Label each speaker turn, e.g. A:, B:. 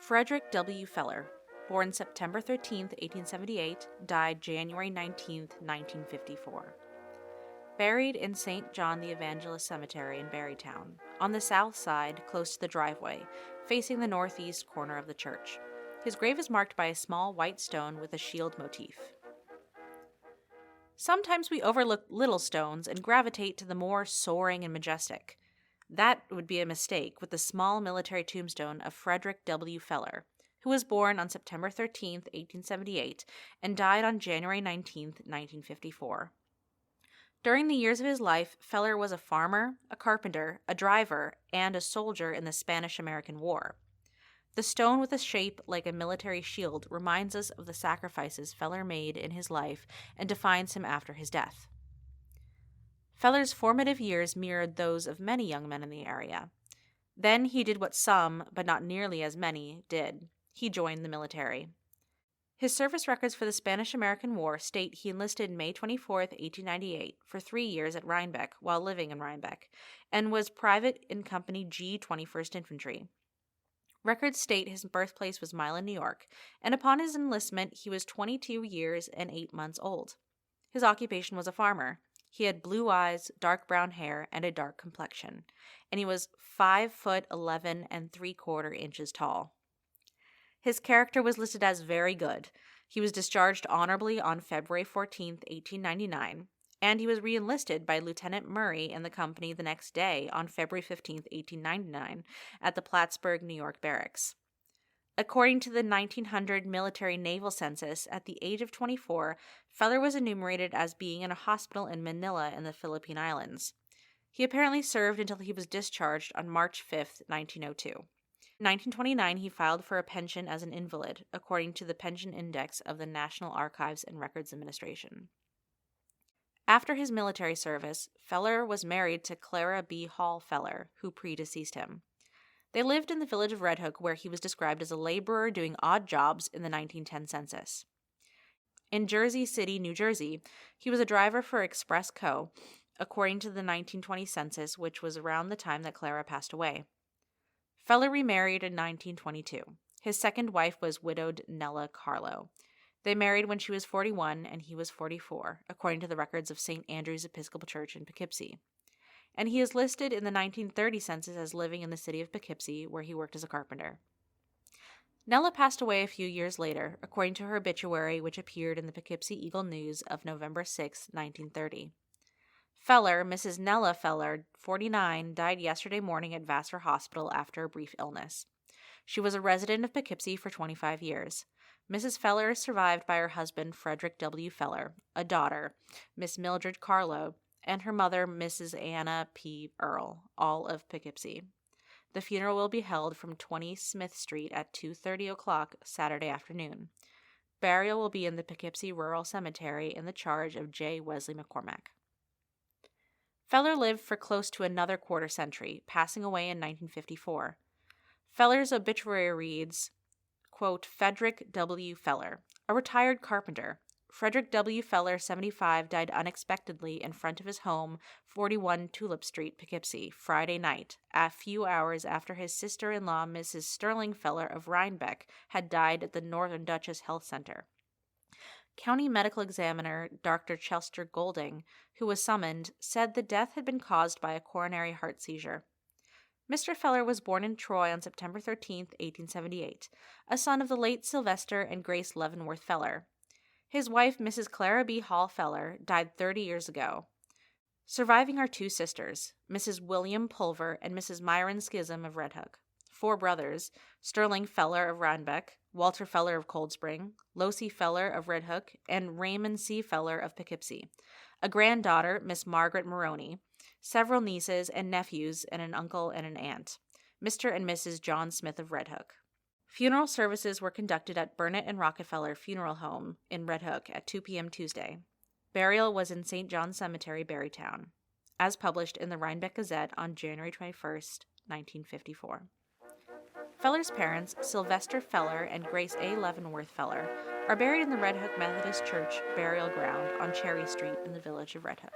A: Frederick W. Feller, born September 13, 1878, died January 19, 1954. Buried in St. John the Evangelist Cemetery in Barrytown, on the south side, close to the driveway, facing the northeast corner of the church. His grave is marked by a small white stone with a shield motif. Sometimes we overlook little stones and gravitate to the more soaring and majestic. That would be a mistake with the small military tombstone of Frederick W. Feller, who was born on September 13, 1878, and died on January 19, 1954. During the years of his life, Feller was a farmer, a carpenter, a driver, and a soldier in the Spanish-American War. The stone with a shape like a military shield reminds us of the sacrifices Feller made in his life and defines him after his death. Feller's formative years mirrored those of many young men in the area. Then he did what some, but not nearly as many, did. He joined the military. His service records for the Spanish-American War state he enlisted May 24, 1898, for 3 years at Rhinebeck while living in Rhinebeck, and was private in Company G 21st Infantry. Records state his birthplace was Milan, New York, and upon his enlistment he was 22 years and 8 months old. His occupation was a farmer. He had blue eyes, dark brown hair, and a dark complexion, and he was 5'11" and 3/4 inches tall. His character was listed as very good. He was discharged honorably on February 14, 1899, and he was re-enlisted by Lieutenant Murray in the company the next day on February 15, 1899, at the Plattsburgh, New York barracks. According to the 1900 military naval census, at the age of 24, Feller was enumerated as being in a hospital in Manila in the Philippine Islands. He apparently served until he was discharged on March 5, 1902. In 1929, he filed for a pension as an invalid, according to the Pension Index of the National Archives and Records Administration. After his military service, Feller was married to Clara B. Hall Feller, who predeceased him. They lived in the village of Red Hook, where he was described as a laborer doing odd jobs in the 1910 census. In Jersey City, New Jersey, he was a driver for Express Co., according to the 1920 census, which was around the time that Clara passed away. Feller remarried in 1922. His second wife was widowed Nella Carlo. They married when she was 41 and he was 44, according to the records of St. Andrew's Episcopal Church in Poughkeepsie. And he is listed in the 1930 census as living in the city of Poughkeepsie, where he worked as a carpenter. Nella passed away a few years later, according to her obituary, which appeared in the Poughkeepsie Eagle News of November 6, 1930. Feller, Mrs. Nella Feller, 49, died yesterday morning at Vassar Hospital after a brief illness. She was a resident of Poughkeepsie for 25 years. Mrs. Feller is survived by her husband, Frederick W. Feller, a daughter, Miss Mildred Carlo, and her mother, Mrs. Anna P. Earl, all of Poughkeepsie. The funeral will be held from 20 Smith Street at 2:30 o'clock Saturday afternoon. Burial will be in the Poughkeepsie Rural Cemetery in the charge of J. Wesley McCormack. Feller lived for close to another quarter century, passing away in 1954. Feller's obituary reads, quote, Frederick W. Feller, a retired carpenter. Frederick W. Feller, 75, died unexpectedly in front of his home, 41 Tulip Street, Poughkeepsie, Friday night, a few hours after his sister-in-law, Mrs. Sterling Feller of Rhinebeck, had died at the Northern Duchess Health Center. County Medical Examiner Dr. Chester Golding, who was summoned, said the death had been caused by a coronary heart seizure. Mr. Feller was born in Troy on September 13, 1878, a son of the late Sylvester and Grace Leavenworth Feller. His wife, Mrs. Clara B. Hall Feller, died 30 years ago. Surviving are 2 sisters, Mrs. William Pulver and Mrs. Myron Schism of Red Hook. 4 brothers, Sterling Feller of Rhinebeck, Walter Feller of Cold Spring, Losie Feller of Red Hook, and Raymond C. Feller of Poughkeepsie. A granddaughter, Miss Margaret Maroney, several nieces and nephews, and an uncle and an aunt, Mr. and Mrs. John Smith of Red Hook. Funeral services were conducted at Burnett and Rockefeller Funeral Home in Red Hook at 2 p.m. Tuesday. Burial was in St. John's Cemetery, Barrytown, as published in the Rhinebeck Gazette on January 21, 1954. Feller's parents, Sylvester Feller and Grace A. Leavenworth Feller, are buried in the Red Hook Methodist Church burial ground on Cherry Street in the village of Red Hook.